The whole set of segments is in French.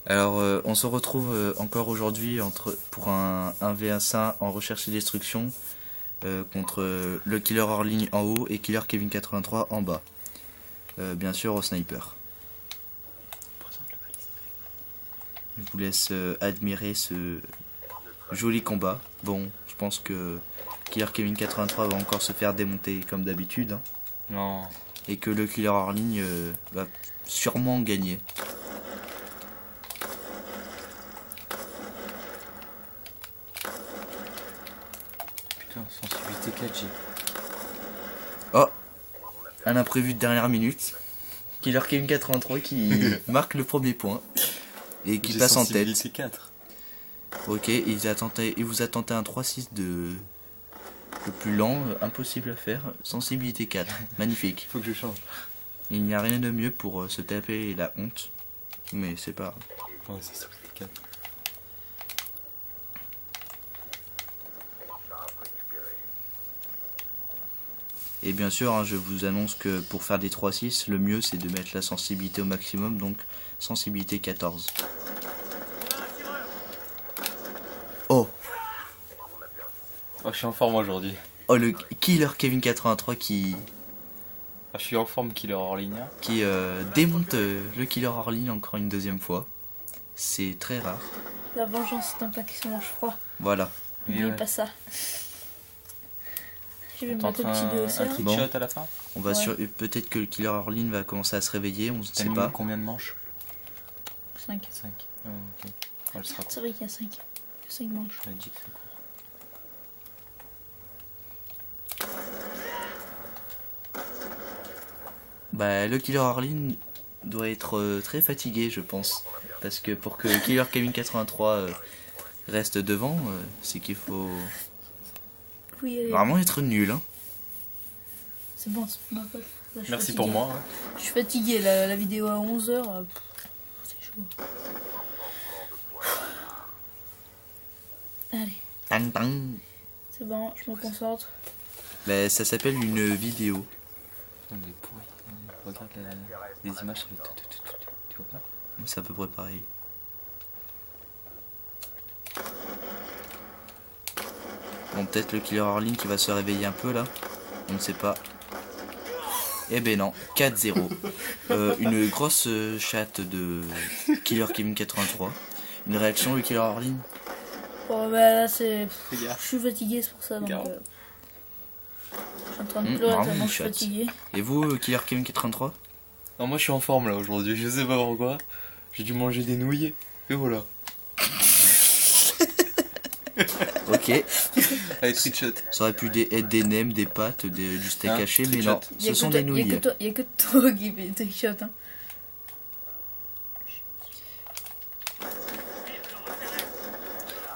Alors, on se retrouve encore aujourd'hui pour un 1v1 en recherche et destruction contre le Killer hors ligne en haut et Killer Kevin 83 en bas. Bien sûr au sniper. Je vous laisse admirer ce joli combat. Bon, je pense que Killer Kevin 83 va encore se faire démonter comme d'habitude. Hein, Non. et que le Killer hors ligne va sûrement gagner. Putain, sensibilité 4G. Oh, un imprévu de dernière minute. Killer Kevin 83 qui marque le premier point et qui passe en tête. Sensibilité 4. Ok, il vous a tenté un 3-6 de le plus lent, impossible à faire. Sensibilité 4, magnifique. Faut que je change. Il n'y a rien de mieux pour se taper la honte, mais c'est pas grave. Ouais, sensibilité 4. Et bien sûr, hein, je vous annonce que pour faire des 3-6, le mieux c'est de mettre la sensibilité au maximum, donc sensibilité 14. Oh, Oh, je suis en forme aujourd'hui. oh le Killer Kevin 83 qui Ah, je suis en forme killer hors ligne. démonte le Killer hors ligne encore une deuxième fois. C'est très rare. La vengeance est un plat qui se mange froid. Voilà. N'oubliez ouais. pas ça. Je vais me Tente mettre le petit un DSR. trick Bon. shot à la fin. On va Ouais. peut-être que le Killer hors ligne va commencer à se réveiller, on ne T'as sait mis pas. combien de manches? 5. 5. Ok. Elle sera C'est vrai qu'il y a 5. 5 manches. Elle a dit que c'est court. Bah, le Killer hors ligne doit être très fatigué, je pense. Parce que pour que Killer Kevin 83 reste devant, c'est qu'il faut Oui, allez. vraiment être nul. Hein. C'est bon, c'est ma faute. Là, je suis Merci fatigué. pour moi. Je suis fatigué. La vidéo à 11h. C'est chaud. Allez, Tang, tang. c'est bon, je me concentre. Bah, ça s'appelle une vidéo. On est pourri. Regarde les images, ça fait tout. Tu vois pas? C'est à peu près pareil. Bon, peut-être le Killer hors ligne qui va se réveiller un peu là. On ne sait pas. Eh ben non, 4-0. Une grosse chatte de Killer Kevin 83. Une réaction, le Killer hors ligne. Bon, bah là, c'est. Regarde. Je suis fatigué, c'est pour ça. Donc, Regarde. je suis en train de pleurer vraiment tellement une je suis chatte. fatigué. Et vous, Killer Kevin 83? Non, moi je suis en forme là aujourd'hui. Je sais pas pourquoi. J'ai dû manger des nouilles. Et voilà. Ok. Avec trick shot. Ça aurait pu être des nems, des pâtes, du steak Hein, haché, mais trick non, shot. ce sont des nouilles. Il y a que toi qui fais des shots. Hein.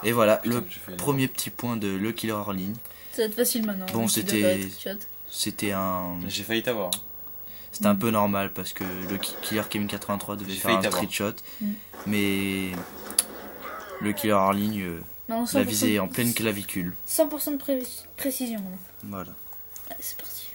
Et voilà, Putain, le j'ai fait- premier petit point de le Killer hors ligne. Ça va être facile maintenant. Bon, même si c'était- tu dois faire des shots. C'était J'ai failli t'avoir. C'était un peu normal parce que le Killer Kevin 83 devait J'ai faire failli un t'avoir. trick shot. Mm. Mais le Killer hors ligne Non, l'a visé en pleine clavicule. 100% de précision. Là. Voilà. Allez, c'est parti.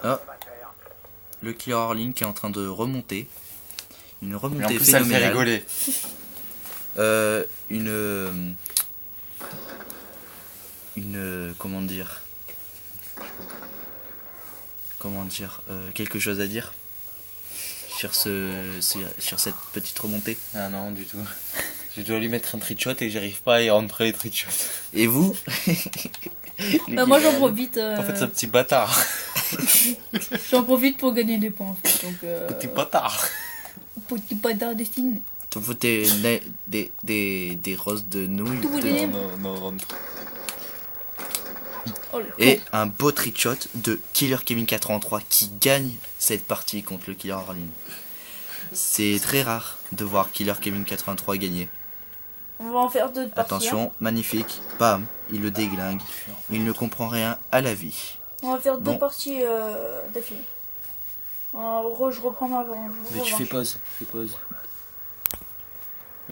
Ah, le Killer hors ligne qui est en train de remonter. Une Mais en remontée plus, ça me fait phénoménale. rigoler. Comment dire, quelque chose à dire sur sur cette petite remontée. Ah non, du tout. Je dois lui mettre un trick shot et j'arrive pas à y rentrer les trick shots. Et vous? Bah, moi, j'en profite. En fait, c'est un petit bâtard. J'en profite pour gagner des points. En fait. Donc, Petit bâtard. petit bâtard destiné. Tu vous des roses de nouilles Tout de- les- Non, rentre. Oh, le et con. un beau trick shot de Killer Kevin 83 qui gagne cette partie contre le Killer hors ligne. C'est très rare de voir Killer Kevin 83 gagner. On va en faire deux de parties. Attention, magnifique, bam, il le déglingue. Il ne comprend rien à la vie. On va faire deux Bon. parties d'affilée. Je reprends ma revanche. Mais tu fais pause, fais pause.